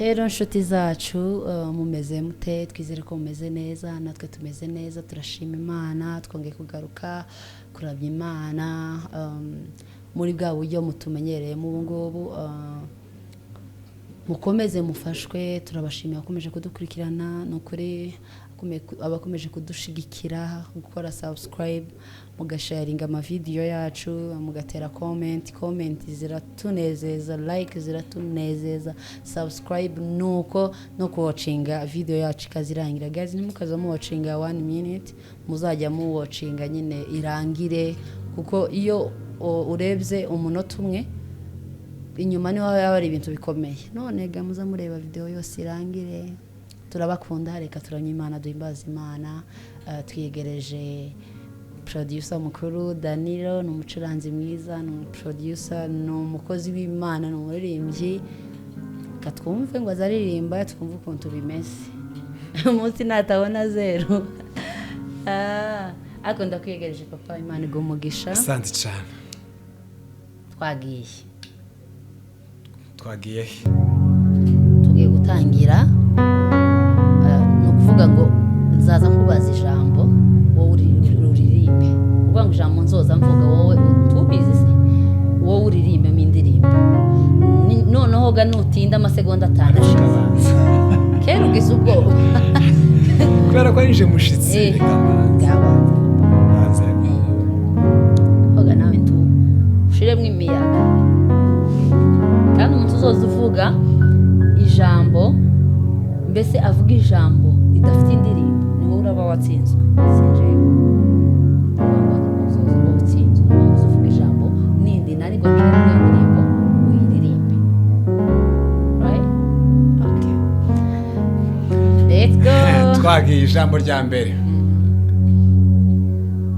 Hero nshuti zacu mumeze mute twizere ko mumeze neza natwe tumeze neza turashima Imana twongeye kugaruka kurabya Imana muri bwa buryo mutumenyereye mu ngubu mukomeze mufashwe turabashimira bakomeje kudukurikirana nukuri abakomeje kudushigikira gukora subscribe mugasharinga ama video yacu mugatera comment ziratunezeza like ziratunezeza subscribe nuko no kuwatchinga video yacu kazirangira guys nimukaza mu watchinga 1 minute muzajya mu watchinga nyine irangire kuko iyo urebye umunota umwe inyuma ni wawe ari ibintu bikomeye none ga muza mureba video yose irangire turabakunda reka turamye Imana duhimbaza Imana twiyegereje producer mukuru Danilo n'umucuranzi mwiza n'umuproducer n'umukozi w'Imana n'umuririmbyi katwumve ngo azaririmba twumve ukuntu bimeze umunsi natabona zero akunda kwiyegereje papa Imana igumugisha asante cyane twagiye tugiye gutangira no kuvuga ngo nzaza kubaza ijambo wowe uririmbe uvuga ngo ijambo nzoza mvuga wowe tubizi se wowe uririmbe mu indirimbo noneho ga nutinda amasegonda 5 kera ugize ubwoba kubera ko nije mushitsi reka mbanze hoga nawe ntu ushiremwe imiyaga kandi umuntu uzoza uvuga ijambo mbese avuga ijambo idafite indirimbo niwe uraba watsinzwe sinjewe uzoza watsinzwe uvuga ijambo nindi nari ngo nje indirimbo uyiririmbe right okay let's go twagiye ijambo rya mbere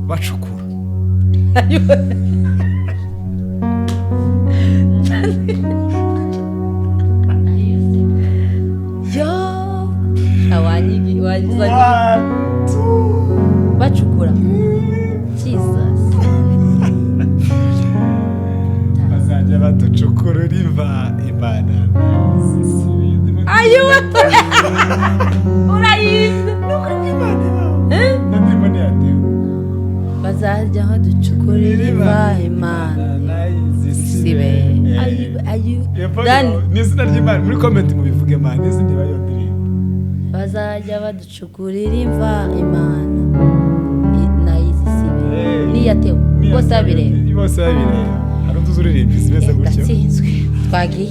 bacukura bacukura Jesus bazajya baducukura riva Imana ayo urayize nuko Imana ndimone yateo bazajya baducukura riva Imana sibe ayo dan nizina ry'Imana muri comment mubivuge Imana izindi bayondiri bazajya baducukurira imva Imana nayizi sibe niyatewe bose babire hari utuzuririmbi zimeze gutyo ndatsinzwe twagiye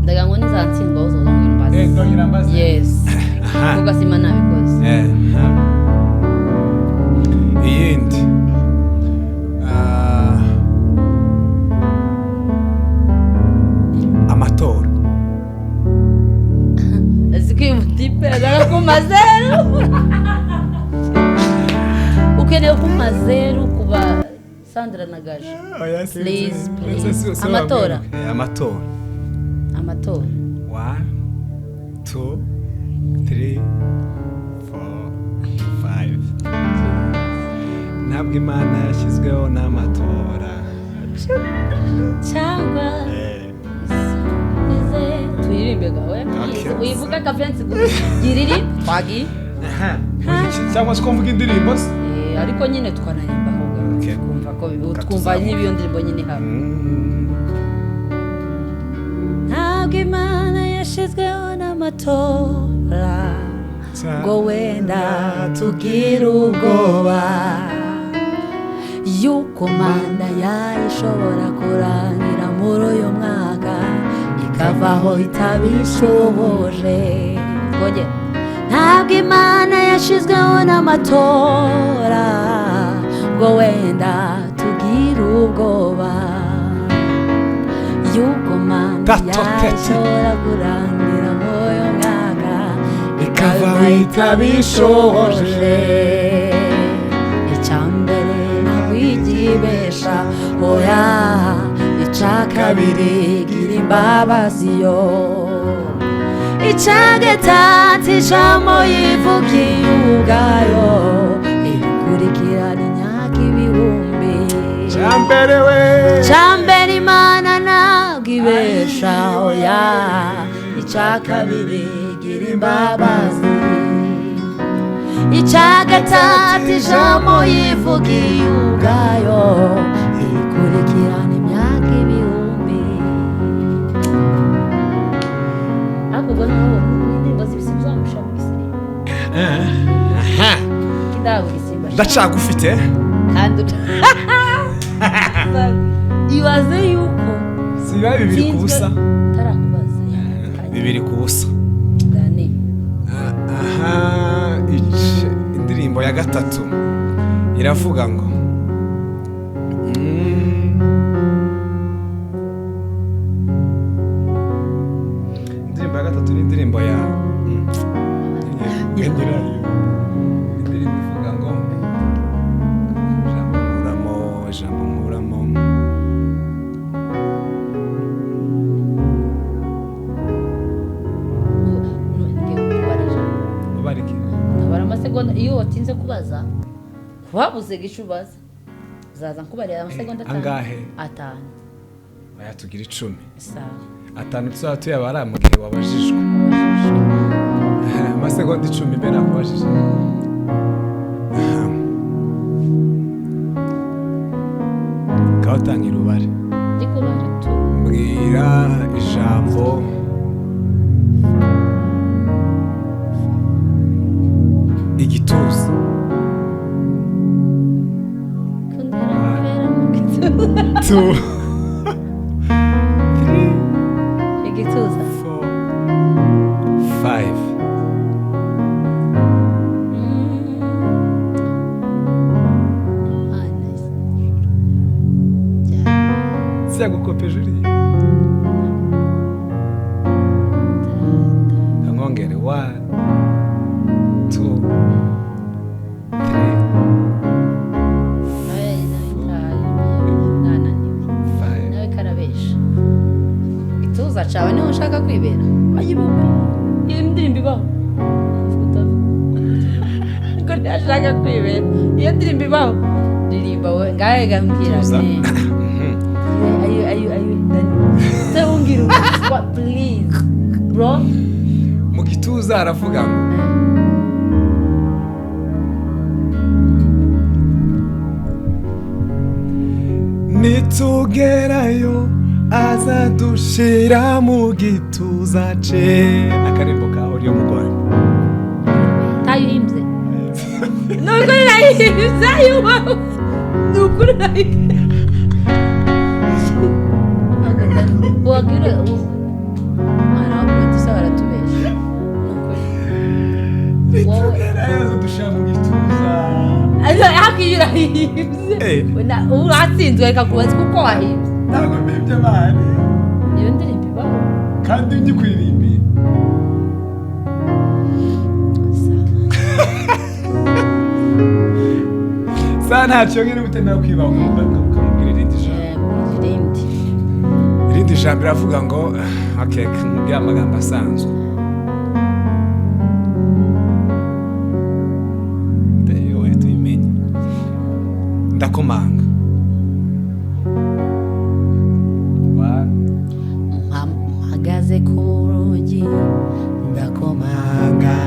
ndaga ngo nizantsindwa uzozongera mbaze yes kuko sima nabikoze iyindi amatora tipe kumazero ukeneye kumazero kuba Sandra Nagaje please amatora 1 2 3 4 5 ntabwo Imana yashyizweho n'amatora cyangwa twirimbe gawe uyivuga kafensi giriri twagi cyangwa ko mvuga indirimbo ariko nyine twanarimba ahubwo kumva ko twumva n'ibiyo ndirimbo nyine hano ntabwo Imana yashizweho n'amatora ngo wenda tugira ubwoba yuko manda yayishobora kurangira muri uyu mwaka ikavaho itabishoboje ngoje ntabwo Imana yashizweho n'amatora ngo wenda tugira ubwoba yuko manda yayishobora kurangira muri uyu mwaka ikavaho itabishoboje icyambere ntabwigibesha oya icyakabiri gira imbabazi yo icyagatatu ijambo yivugiye ubwayo ikurikirana imyaka ibihumbi cyambere Imana ntabwo ibesha oya icya kabiri gira imbabazi icya gatatu ijambo yivugiye ubwayo ikurikirana imyaka ibihumbi ariko ubwo nawe indirimbo zibisimbye wamusha mu gisimba kindaho gisimba ndacagufite kandi ibaze yuko siba 2 ku busa tarakubaza 2 ku busa dani indirimbo ya gatatu iravuga ngo indirimbo ya gatatu ni indirimbo ya indirimbo ivuga ngo jambo muramo iyo watinze kubaza wabuze gicubaza uzaza nkubarira amasegonda 5 angahe 5 bayatugira 10 sawa 5 tuzaba tuyabara mu gihe wabajijwe amasegonda 10 mbe nakubajije kawatangira ubare ndikubara tu mbwira ijambo igituza tu igituza 4 5 siyagukopeje uriya nkongere 1 2 cawe niho ushaka kwibera ayibuka iyo ndirimbo ibaho ngo ntashaka kwibera iyo ndirimbo ibaho ndirimba we ngahe gambwira ayu se ungira please bro mu gituza aravuga ngo nitugerayo azadushira mu gituza ce n'akarimbo ka uriyo mugore tayimbye nuko nayimbye yuba nuko nayimbye wagire mara wapo tusabara tubesha nitugerayo azadushira mu gituza hakiyura yimbye uratsinzwe reka kubaza kuko wahimbye ntabwo mbibye abana iyo ndirimbo ibaho kandi nyikwiririmbiye sa ntacyo ngene ubutemera kwibaho ukamubwira irindi jambo irindi jambo iravuga ngo akeka nkubwira amagambo asanzwe yowe tuyimenye ndakomanga mpagaze ku rugi ndakomanga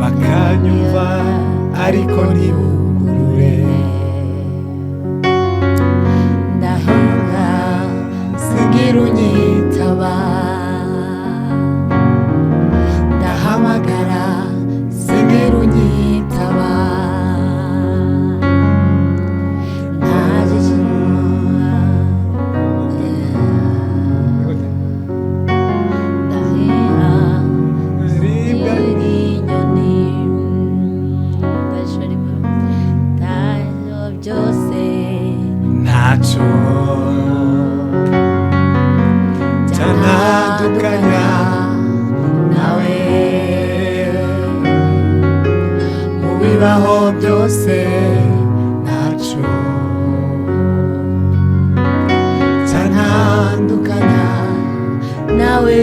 bakanyumva ariko ntibugurure ndahinga sigira unyitaba ndahamagara sigira unyitaba cyanadukanya nawe mu bibaho byose ntacyo cyanadukanya nawe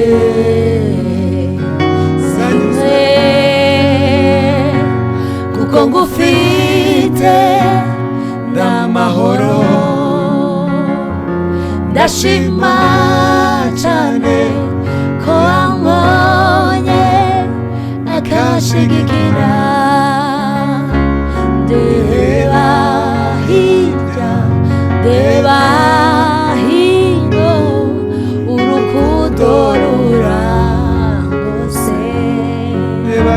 kuko ngufite ndamahoro ndagushima cyane ko wambonye akashigikira ndeba hirya ndeba hino urukundo rurangose ndeba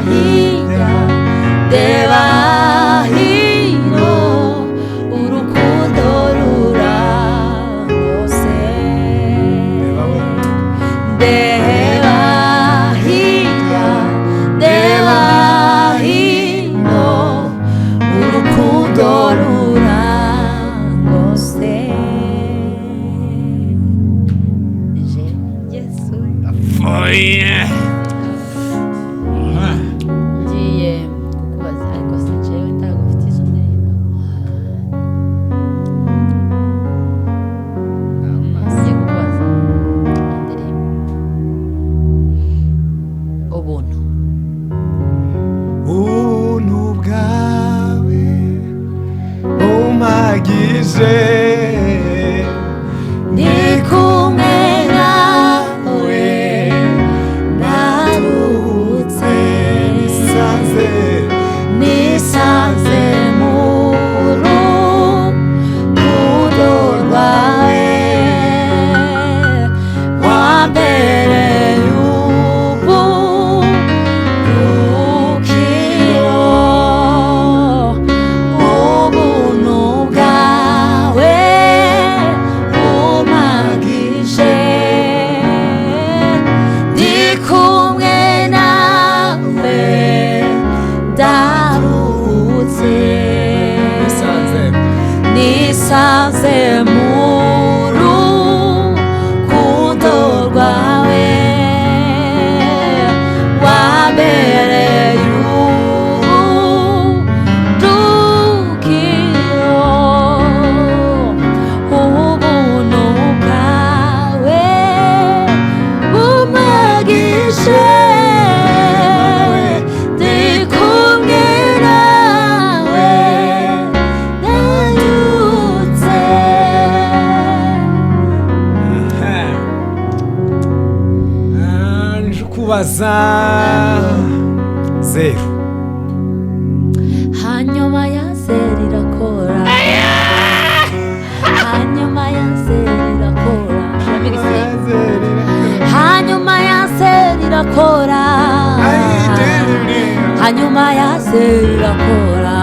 hirya ndeba hino urukundo rurangose ndeba hirya ndeba hino urukundo rurangose Yesu ngiye kukubaza ariko si jewe ntabwo mfite izo ndirimbo ngiye kukubaza indirimbo ubuntu ubuntu bwawe bumpagije ndi kumwe nawe naruhutse nisanze mu rukundo rwawe wambereye uburuhukiro ubuntu bwawe bumpagije ndi kumwe nawe ndaruhutse nisanze mu rukundo rwawe wambereye uburuhukiro ubuntu bwawe bumpagije ndi kumwe nawe nayutse nje kubaza zeru hanyuma ya zeri irakora hanyuma ya zeri irakora hanyuma ya zeri irakora hanyuma ya zeri irakora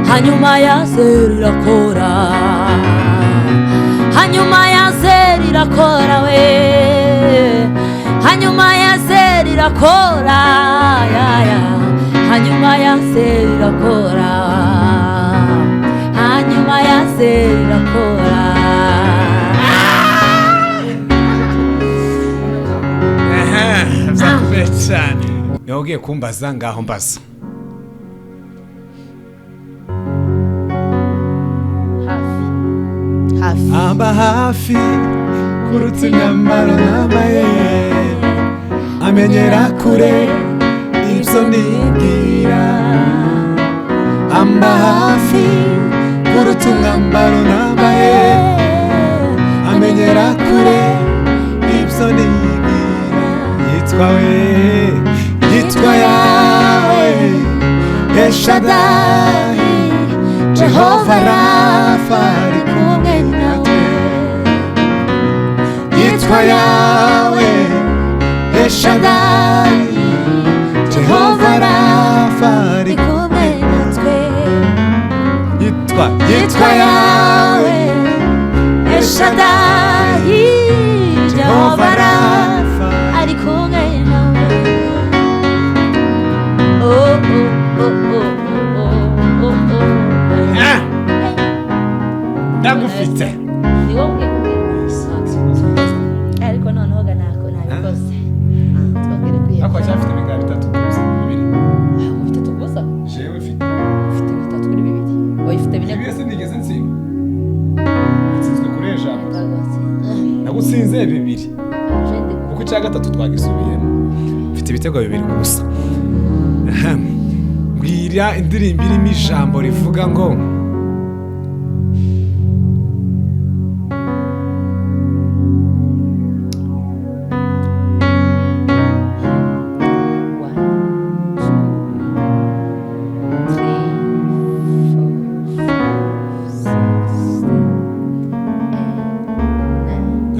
hanyuma ya zeri irakora hanyuma ya zeri irakora we hanyuma ya zeri irakora ya hanyuma ya zeri irakora hanyuma ya zeri irakora byakomeye cyane niba ugiye kumbaza ngaho mbaza hafi amba hafi kuruta imyambaro nambaye amenyera kure ibyo nibwira amba hafi kuruta umwambaro nambaye amenyera kure ibyo nibwira yitwa we yitwa yawe Eshadai Jehova Rafa ari kumwe nawe yitwa yawe Eshadai Jehova Rafa ari kumwe natwe yitwa yawe Eshadai Jehova Rafa ari kumwe nawe ndagufite ni wowe ariko noneho ganako nabikoze twongere kwiga ako cyafite bigara bitatu gusa bibiri bitatu gusa jewe mfite bitatu kuri bibiri wayifite bine ibyo sinigeze nsinda nsinzwe kuri ejambo nagutsinze bibiri kuko icya gatatu twagisubiyemo mfite ibitego bibiri gusa mbwira indirimbo irimo ijambo rivuga ngo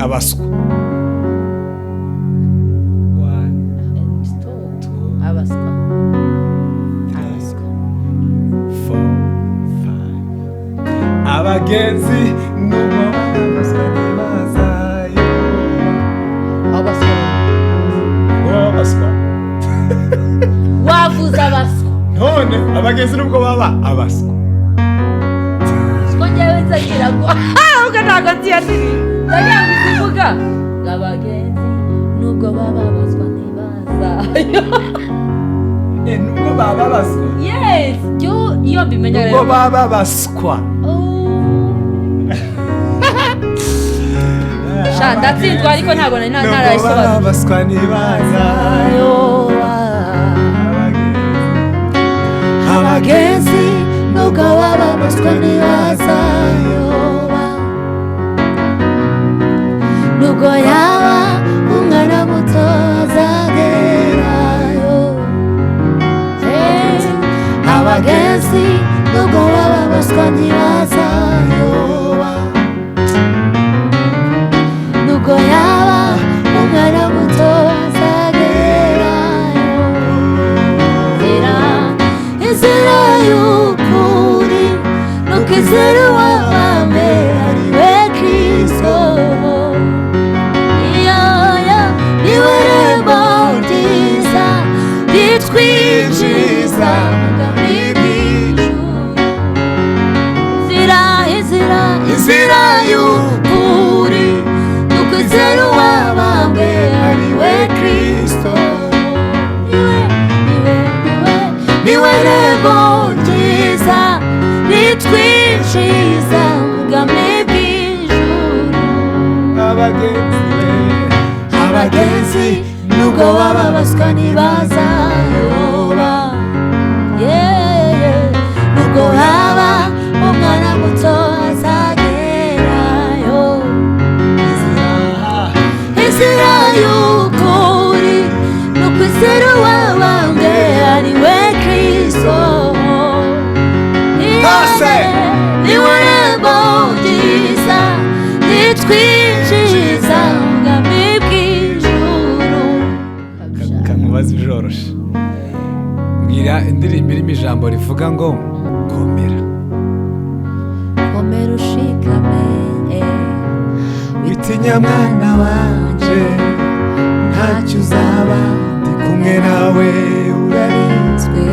abaswa. abaswa 4 5 abagenzi nubwo babaswa ntibazayo. Abaswa wavuze abaswa none abagenzi nubwo baba abaswa. siko njyewe nzagira ngo ubwo ntabwo nziyatiri ndagira ngo izivuga ngo abagenzi nubwo baba abaswa ntibazayo. Nubwo baba baswa. Yes, iyo mbimenya rero. Nubwo baba baswa. Sha ndatsinzwe ariko ntabwo nari narayisobanura. Nubwo baba baswa ntibazayo. Abagenzi nubwo baba baswa ntibazayo. Nubwo yaba umwana muto azagerayo. Abagenzi nubwo baba baswa ntibazayo. Nubwo yaba umwana muto azagerayo. Inzira y'ukuri nuko izera uwabambwe ari we Kristo. Niwe rembo ryiza ritwinjiza mu bwami bw'ijuru. Inzira y'ukuri nuko izera uwabambwe ari we Kristo. Niwe rembo ryiza ritwinjiza mu bwami bw'ijuru. Abagenzi nubwo baba baswa ntibazayoba. Nubwo haba umwana muto azagerayo. Inzira y'ukuri nuko izera uwabambwe ari we Kristo. Niwe rembo ryiza ritwinjiza mu bwami bw'ijuru. Kamubaza ijoroshe. Mbwira indirimbo irimo ijambo rivuga ngo komera. Komera ushikame witinya mwana wanje ntacyo uzaba ndi kumwe nawe urarinzwe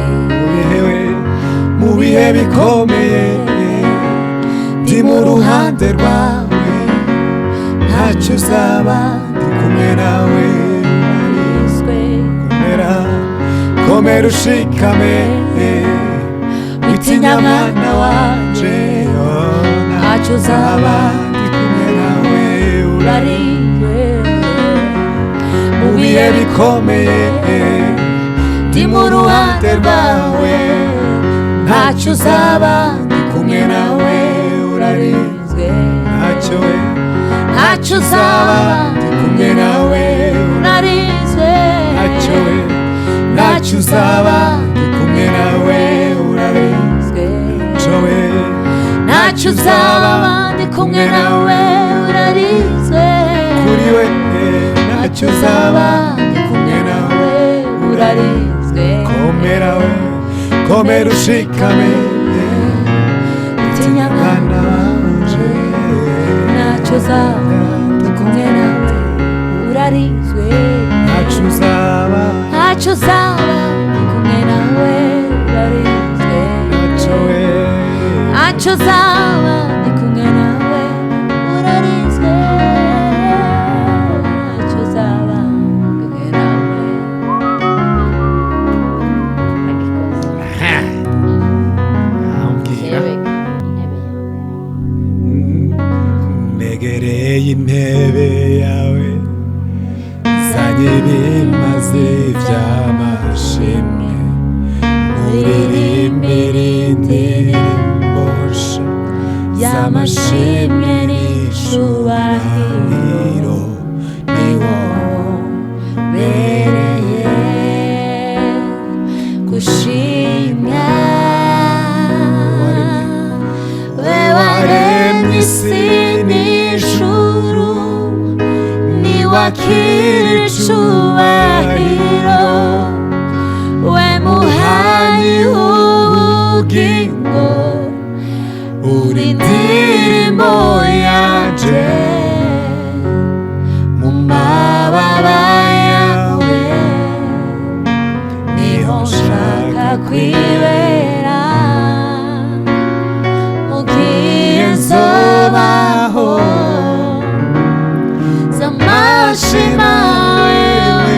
mu bihe bikomeye ndi mu ruhande rwawe ntacyo uzaba ndi kumwe nawe urarinzwe. Komera ushikame witinya mwana wanje ntacyo uzaba ndi kumwe nawe urarinzwe mu bihe bikomeye ndi mu ruhande rwawe ntacyo uzaba ndi kumwe nawe urarinzwe. Ntacyo uzaba ndi kumwe nawe urarinzwe. Ntacyo uzaba ndi kumwe nawe urarinzwe. Ntacyo uzaba ndi kumwe nawe urarinzwe. Kuri we ntacyo uzaba ndi kumwe nawe urarinzwe. Komera ushikame witinya mwana wanje ntacyo uzaba ndi kumwe nawe urarinzwe. Ntacyo uzaba ndi kumwe nawe urarinzwe. Ntacyo uzaba ndi kumwe nawe urarinzwe. Ntacyo uzaba ndi kumwe nawe. Negereye intebe yawe zanye ibimaze by'amashimwe muririmbire indirimbo nshya z'amashimwe n'icubahiro ni wowe gushimwa. We waremye isi n'ijuru niwakira icubahiro we muhanyi w'ubugingo uri indirimbo yanje mu mababa yawe niho nshaka kwibera mu gihe nzobaho z'amashima wewe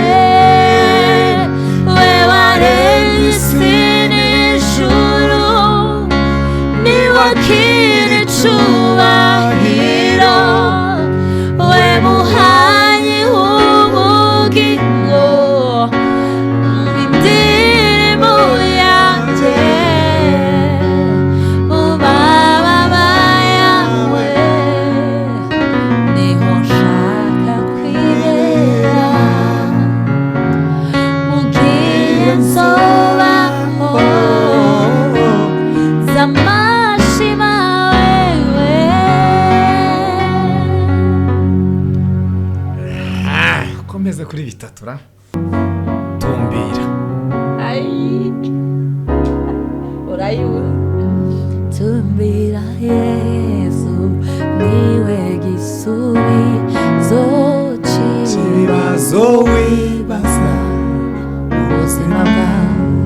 we waremye isi n'ijuru niwakira icubahiro we muhanyi w'ubugingo indirimbo yanjye mu mababa yawe niho nshaka kwibera mu gihe nzobaho z'amashima wewe. komeze kuri bitatura tumbira tumbira Yesu niwe gisubizo ibibazo wibaza ubuzima bwawe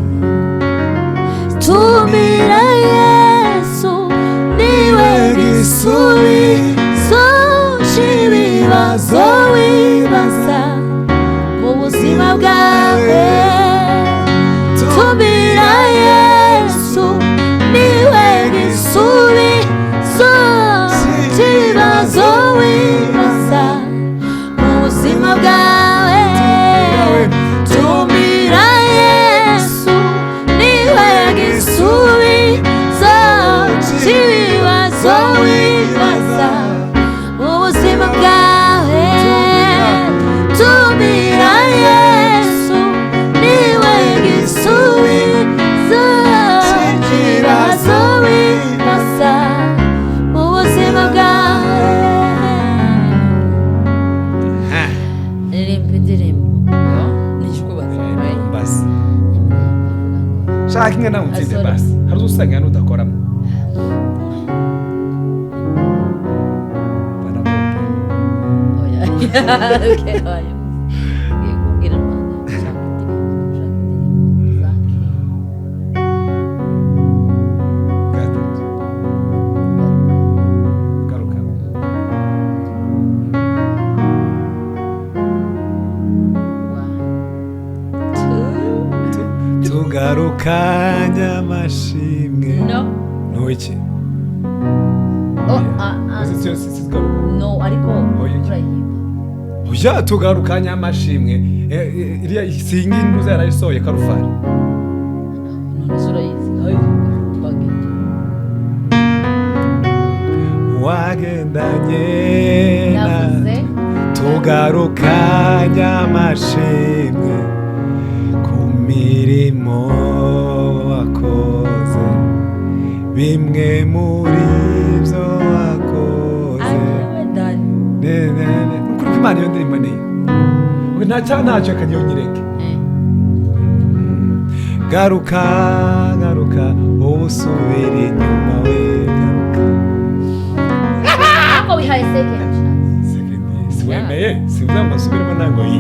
tumbira Yesu niwe gisubizo cy'ibibazo wibaza mu buzima bwawe tumbira Yesu niwe gisubizo cy'ibibazo wibaza mu buzima bwawe tumbira Yesu niwe gisubizo cy'ibibazo wibaza mu buzima bwawe tumbira Yesu niwe gisubizo cy'ibibazo wibaza mu buzima bwawe. Ririmba indirimbo basi shaka inga nawe utsinde basi hari usanga n'udakoramo Okay, oya. Ngiye kubwira Imana nshaka indirimbo zake. gatatu garuka tugarukanye amashimwe No. ntuki No, ariko Oya. turayimba. uya tugarukanye amashimwe iriya singi ntuza yarayisohoye karufari None zurayizi. Bagenda. wagendanye Yavuze tugarukanye amashimwe ku mirimo wakoze bimwe muri byo wakoze ayiwe dani. nukuri ko imana iyo ndirimbo ni ntacyo akanyonyereke garuka garuka wowe usubira inyuma we garuka Ako wihaye second chance. siwemeye sivuga ngo nsubiremo ntabwo yi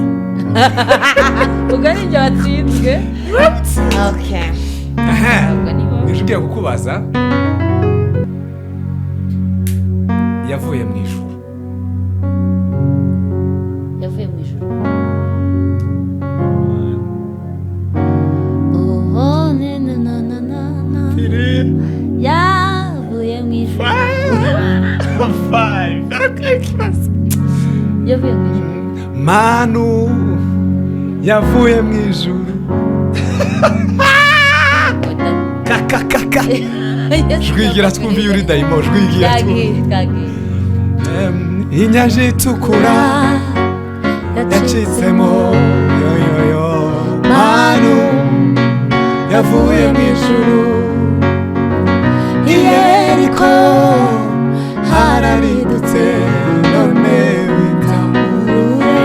Ugari njye watsinzwe. Okay. Ubwo ni wowe. nije ugiye kukubaza yavuye mu ijuru Yavuye mu ijuru. Oh, na. Yavuye mu ijuru. Yavuye mu ijuru. manu yavuye mu ijuru kakakaka jwigira twumva iyo uri dayimo jwigira twumva inyanja itukura yacitsemo yoyoyo manu yavuye mu ijuru i Yeriko hararidutse none witamurure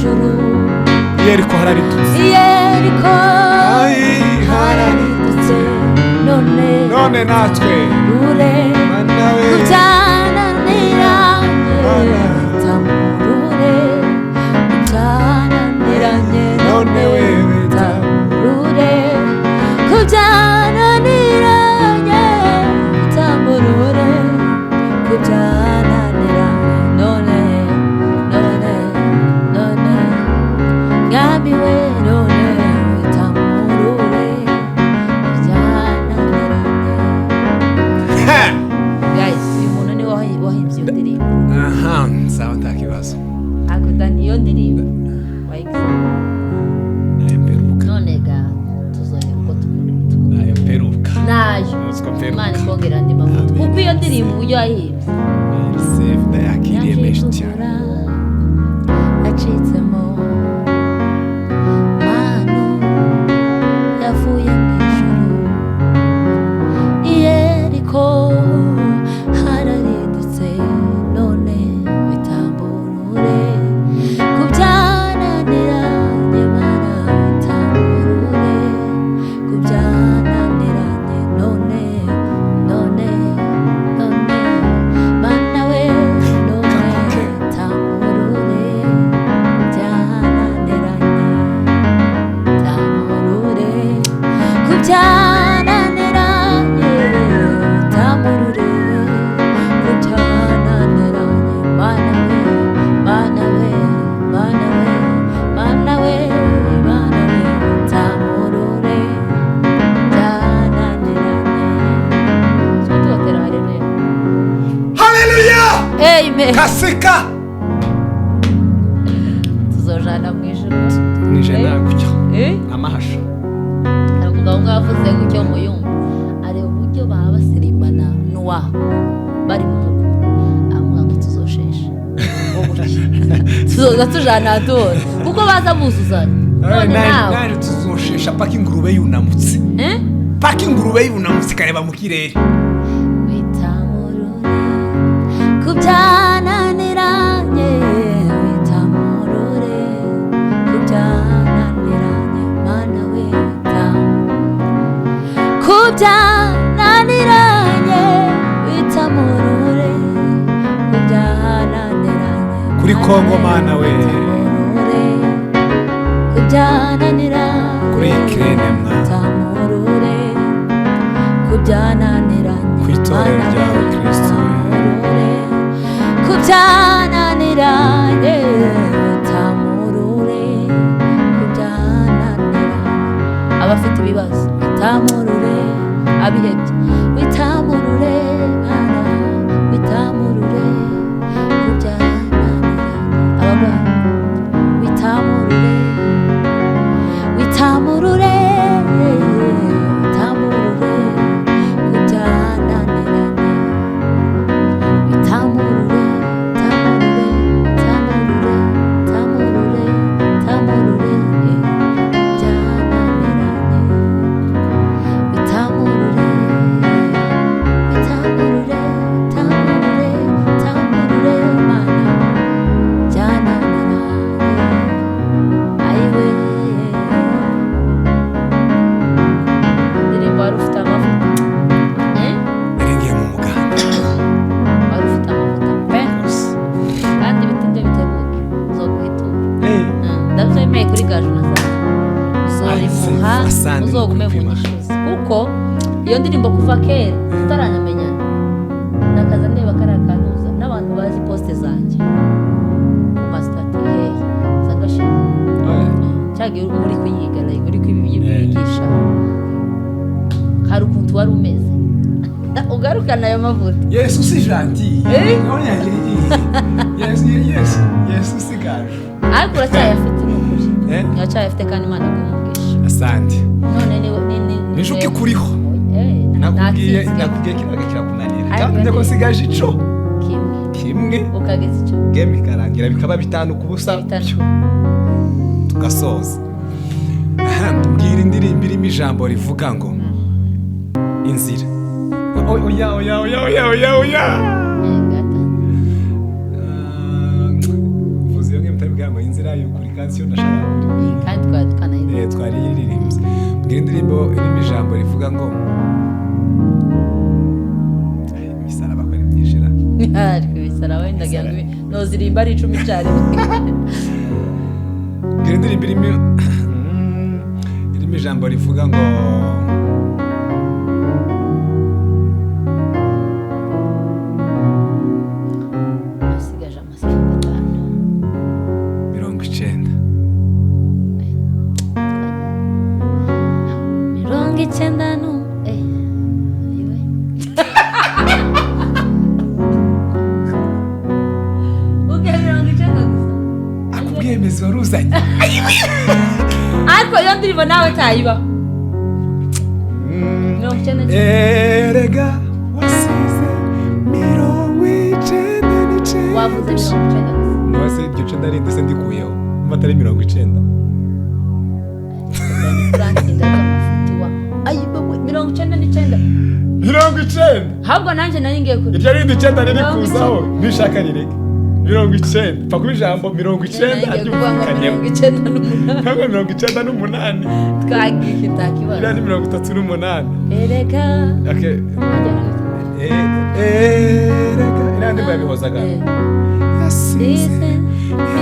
ijuru yeriko hararidutse yeriko hararidutse none natwe rure mana we kubyananiranye tamurure kubyananiranye none wewe tamurure kubyananiranye tamurure kubyananiranye none ngami we none tamurure kubyananiranye. Guys, uyu muntu ni wahimbye iyo ndirimbo. aha sawa ntakibazo Akudani iyo ndirimbo wayigize mperuka none ga tuzohera uko mperuka nayo Imana ikongera andi mavuta kuko iyo ndirimbo uburyo wahimbye save yakiriye menshi cyane acitsemo manu yavuye mu ijuru yeriko hararidutse none bitamburure kubyananiranye mana bitamburure kubyananiranye none mana we none tamurure byananiranye tamurure kubyananiranye tamurure kubyananiranye mana we tamurure byananiranye. Tutotera haleluya. haleluya Amen. kasika Tuzojana mu ijuru. nije nagutyo Eh? amahasha Hari umugabo umwe wavuze gutyo muyumva areba uburyo baba basirimbana n'uwabo bari mu mugo avuga ngo tuzoshesha tuzoza tujana atora kuko baza buzuzanya none nawe naje tuzoshesha paka ingurube yunamutse paka ingurube yunamutse kareba mu kirere witamurure kubyananiranye witamurure kubyananiranye mana we kubyananiranye witamurure kubyananiranye kuri Kongo mana we kubyananiranye kuri Ukraine mwa tamurure kubyananiranye ku itorero ryawe Kristo tamurure kubyananiranye tamurure kubyananiranye abafite ibibazo bitamurure abihebye bitamurure mana bitamurure kubyananiranye abarwayi bitamurure bitamurure kubyananiranye bitamurure tamurure byananiranye bitamurure mana byananiranye ayiwe ndirimbo wari ufite amavuta ngiye mu muganda wari ufite amavuta pe kandi bitinde bitebuke uzoguhitura ndabyemeye kuri gaju na uzorimuha uzogume mu gishuzi kuko iyo ndirimbo kuva kera tutaranamenyana nakaza ndeba kariya kanuza n'abantu bazi poste zanjye ku masitati hehe zagashira cyagiye muri kuyiga like muri kwibigisha hari ukuntu wari umeze ugarukana ayo mavuta Yesu si gentil Yesu si gaju ariko uracyayafite n'ukuri uracyayafite kandi Imana igumugisha asante none nijuki kuriho nakubwiye kinaga kirakunanira kandi ndeko sigaje ico kimwe ukageza icyo game ikarangira bikaba bitanu ku busa tugasoza mbwira indirimbo irimo ijambo rivuga ngo inzira oya vuze iyo ngiye mutabwira ngo inzira y'ukuri kansiyo nashaka kandi twari tukanayiririmba twariyiririmbye mbwira indirimbo irimo ijambo rivuga ngo imisaraba ko ari myinshi ra ariko ibisara wenda ngira ngo nozirimba ari 10 cyane mbwira indirimbo irimo ijambo rivuga ngo asigaje amasegonda 90 90 no ayiwe akubwemezi waruzanye ariko iyo ndirimbo nawe tayiba erega wasize 90 wavuze 90 nose iryo cenda rindi se ndikuyeho matari 90 Frankinda amafutuwa ayiba 99 ahubwo nanjye nari ngiye kuri iryo rindi 9 riri kuzaho nishaka rireke 90 pfa kuba ijambo 90 aryumvikanyeho 98 twagiye takibazo iriya ni 38 erega okay iriya ndimo yabihozaga yasize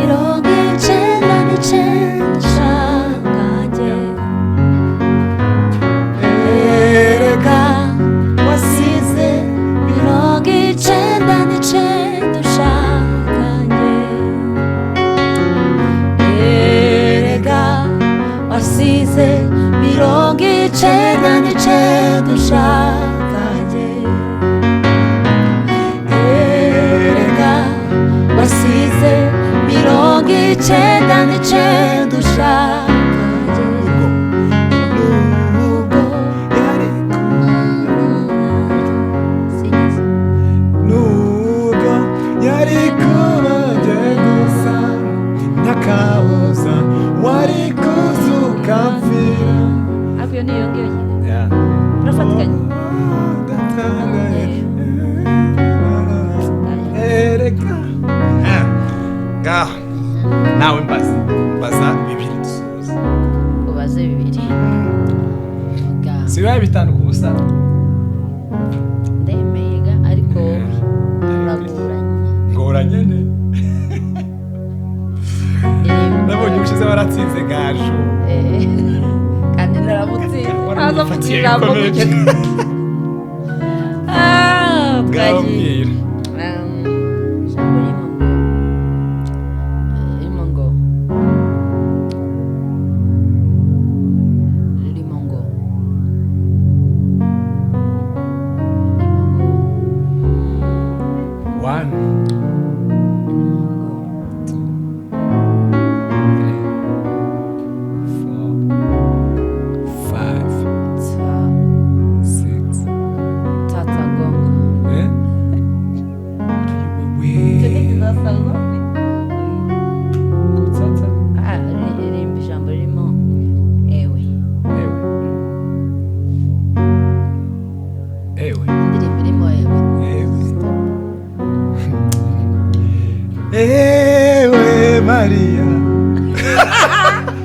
99 shakaje erega wasize 99 shakaje erega wasize 99 shakaje erega wasize 99 shakaje nubwo yari kubaje gusa ntakabuza wari kuzuka mfira avuye niyo ngiyo yeah turafatikanye erega ngaho nawe mbaza bibiri dusoza ubaze bibiri si bibaye bitanu ku busa ndemeyega ariko uraguranye ngoranye ne nabonye ubushize waratsinze gaju kandi naramutsinze Waramufatiye aza kugira ijambo bikomeye. gutyo ngaho twagiye mbwira ijambo ririmo ngo one ririmba ijambo ririmo ewe indirimbo irimo ewe Maria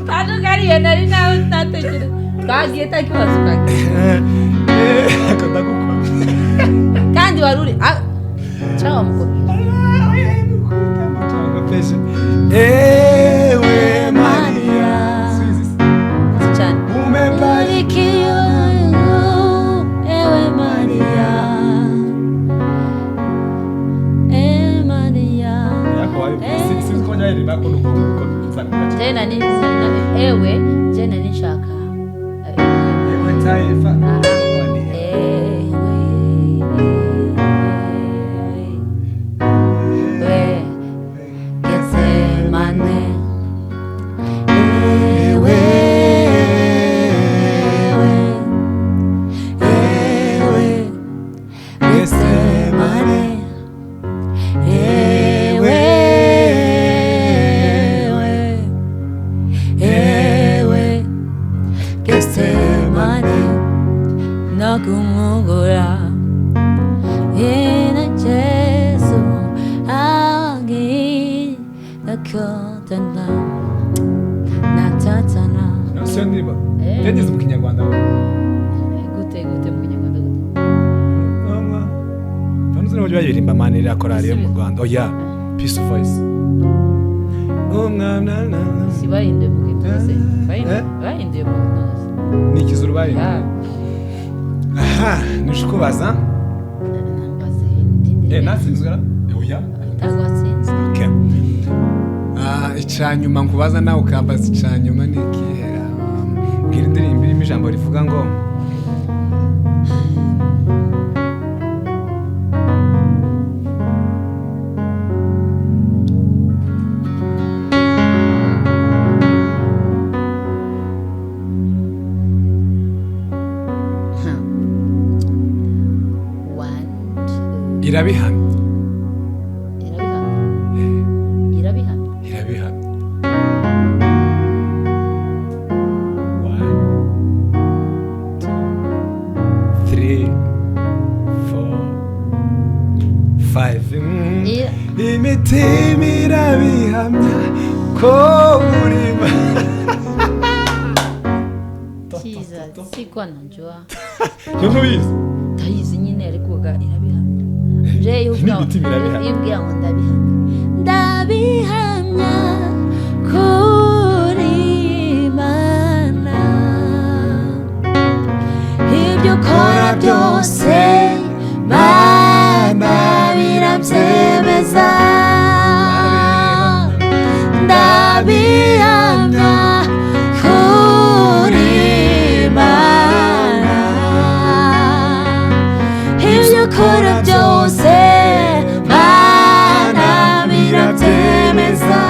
kandi ugariye nari nawe natekereza twagiye takibazo twagiye kandi wari uri cyangwa mukuru ewe Maria cyane umebarikiwa ewe Maria jena ni ewe jena ni shaka nakumugura ina Yesu agi nakotana Chatana. Sio ndiba. Tegeze mu Kinyarwanda. Gute mu Kinyarwanda gute? Mama. Banuze no baririmba mani ira korali yo mu Rwanda. Oya. Peace voice. Mwana na. Sibayinde mu gitose. Bayinde mu gitose. Ni kizuru bayinde. Aha, nishikubaza. Natsinzwe ra? Oya. Tagwatsinze. Okay. Icyanyuma nkubaza nawe ukambaza icyanyuma ni ikihe? Bwira indirimbo irimo ijambo rivuga ngo irabihamye. Imitima irabihamya ko urima. Kiza siko najua. Yo bizi. Tayizi nyine ariko irabihamya. Je yuko ibwira ngo ndabihamya kuri Imana. Ibyo kora byose Mana birabyemeza. Ndabihamya kuri Imana. Ibyo ukora byose Mana birabyemeza.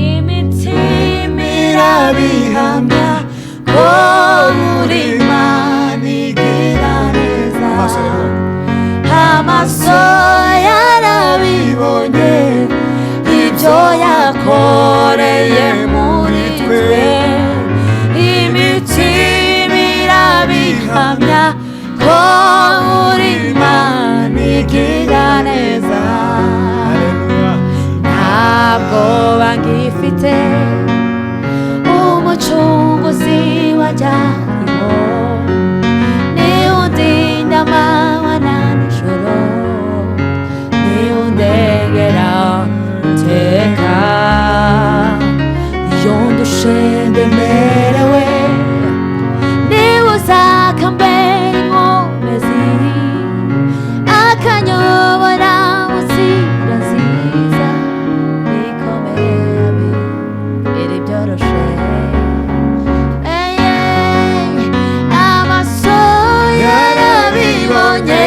Imitima irabihamya ko uri Imana igira neza. Amaso yarabibonye ibyo yakoreye muri twe. Imitima irabihamya ko uri Imana igira neza. Ntabwo bagifite umucunguzi wajyariho. Niwe undinda amanywa na nijoro. Niwe undengera iteka. Iyo ndushe ndemerewe niwe uzakambera inkomezi. Akanyobora mu nzira nziza. Bikomeye biri byoroshe. Amaso yarabibonye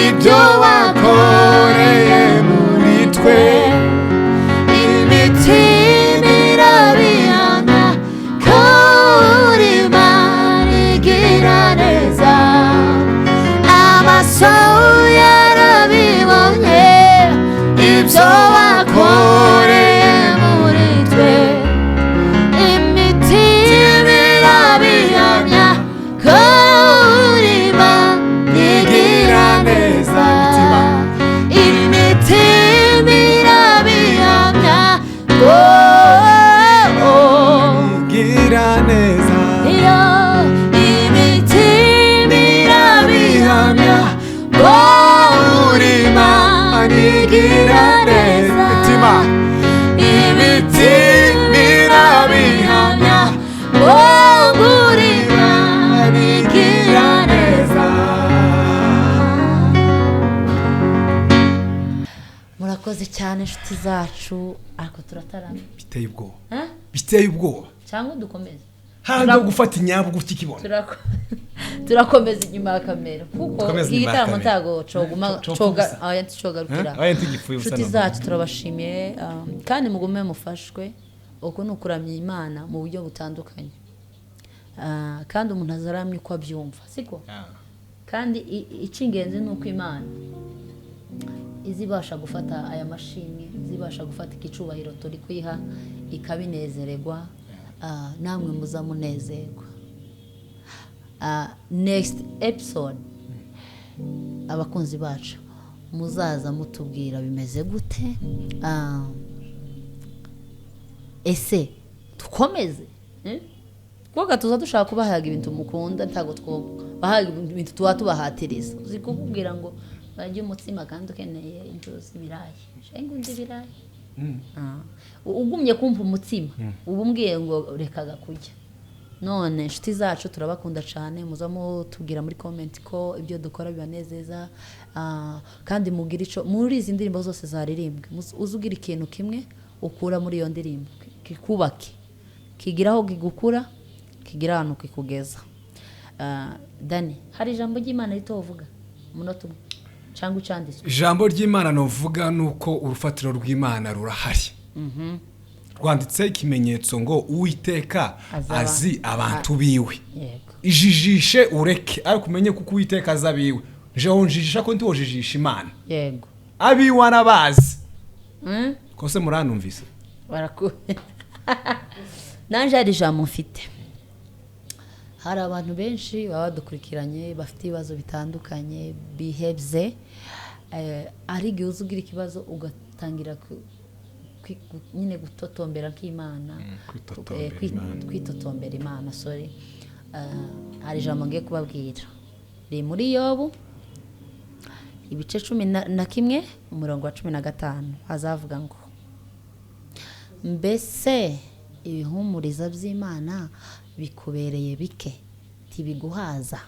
ibyo wakoreye muri twe. Imitima irabihamya ko uri Imana igira neza. Amaso yarabibonye ibyo wakoreye muri twe. Imitima irabihamya ko uri Imana igira neza. Imitima irabihamya ko igira neza. Imitima irabihamya ko uri Imana igira neza. Imitima irabihamya ko uri Imana igira neza. Murakoze cyane inshuti zacu, ariko turatarana. Biteye ubwoba. Biteye ubwoba. Cyangwa dukomeze. Hanga gufata inyabo gufite ikibona. Turakomeza inyuma ya kamera kuko igitaramo ntago coga rukira. Inshuti zacu turabashimiye kandi mugume mufashwe. Uko nukuramya Imana mu buryo butandukanye. Kandi umuntu azaramye uko abyumva, siko? Kandi icingenzi nuko Imana izibasha gufata aya mashimwe, izibasha gufata ikicubahiro turi kwiha ikabinezererwa. Namwe muzamunezerwa. Next episode abakunzi bacu muzaza mutubwira bimeze gute. ese tukomeze kuko tuza dushaka kubahaga ibintu mukunda ntago bahaga ibintu tubahatiriza uzi kukubwira ngo bajye umutsima kandi ukeneye injuzi ibirayi shenga undi ibirayi ugumye kumva umutsima ubumbwiye ngo rekaga kurya none inshuti zacu turabakunda cyane muzamo tubwira muri comment ko ibyo dukora bibanezeza kandi mugira ico muri izi ndirimbo zose zaririmbwe uzugira ikintu kimwe ukura muri iyo ndirimbo kikubake kigiraho gigukura kigira ahantu kikugeza Dani hari ijambo ry'Imana ritovuga munota cyangwa ucanditswe ijambo ry'Imana novuga nuko urufatiro rw'Imana rurahari rwanditse ikimenyetso ngo Uwiteka azi abantu biwe ijijishe ureke ariko umenye kuko Uwiteka azabiwe jeho njijisha ko ntiwojijisha Imana yego abiwe arabazi kose muranumvise baraku nanje ari ijambo mfite hari abantu benshi baba badukurikiranye bafite ibibazo bitandukanye bihebye ari gihe uzugira ikibazo ugatangira nyine gutotombera nk'Imana kwitotombera Imana sorry hari ijambo ngiye kubabwira ri muri Yobu ibice 11 umurongo wa 15 hazavuga ngo mbese ibihumuriza by'Imana bikubereye bike tibiguhaza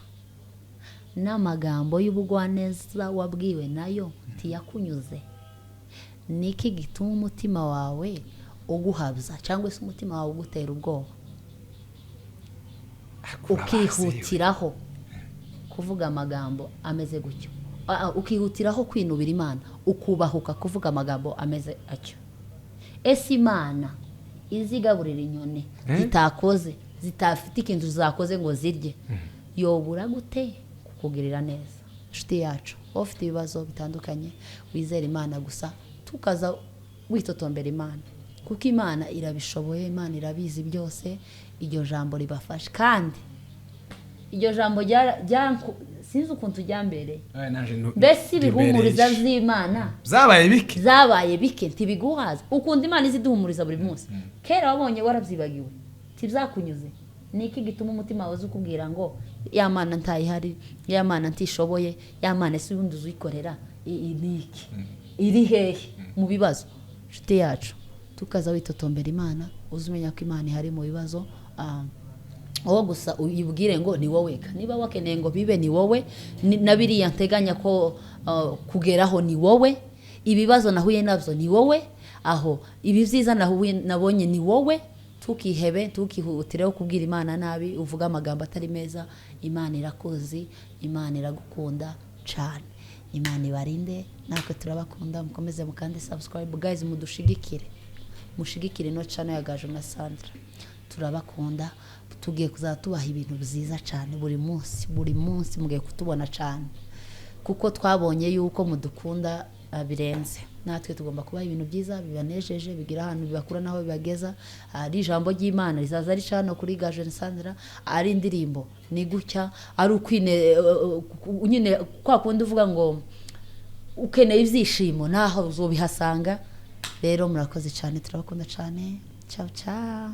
n'amagambo y'ubugwaneza wabwiwe nayo tiyakunyuze niki gituma umutima wawe uguhabza cyangwa se umutima wawe ugutera ubwoba ukihutiraho kuvuga amagambo ameze gutyo ukihutiraho kwinubira Imana ukubahuka kuvuga amagambo ameze atyo ese Imana izigaburira inyoni zitakoze zitafite ikintu zakoze ngo zirye yobura gute kukugirira neza inshuti yacu ufite ibibazo bitandukanye wizera Imana gusa tukaza witotombera Imana kuko Imana irabishoboye Imana irabizi byose iryo jambo ribafasha kandi iryo jambo sinzi ukuntu ujyambere mbese ibihumuriza by'Imana zabaye bike ntibiguhaza ukunda Imana iziduhumuriza buri munsi kera wabonye warabyibagiwe tizakunyuze niki gituma umutima wawe ukubwira ngo ya Mana ntayihari ya Mana ntishoboye ya Mana si ubundi uzikorera niki iri hehe mu bibazo nshuti yacu tukaza witotombera Imana uzumenya ko Imana ihari mu bibazo aho gusa uyibwire ngo ni wowe niba wakeneye ngo bibe ni wowe nabiriya nteganya ko kugeraho ni wowe ibibazo nahuye nabyo ni wowe aho ibi byiza nabonye ni wowe tukihebe tukihutireho kubwira Imana nabi uvuga amagambo atari meza Imana irakoze Imana iragukunda cyane Imana ibarinde natwe turabakunda mukomeze mukande subscribe guys mushigikire no channel ya Gaju na Sandra turabakunda tugiye kuzatubaha ibintu byiza cyane buri munsi mugiye kutubona cyane kuko twabonye yuko mudukunda birenze natwe tugomba kubaha ibintu byiza bibanejeje bigira ahantu bibakura naho bibageza ari ijambo ry'Imana rizaza ari cyane kuri Gaju na Sandra ari indirimbo ni gutya ari ukwine nyine kwa kundi uvuga ngo ukeneye ibyishimo naho uzobihasanga rero murakoze cyane turabakunda cyane ciao ciao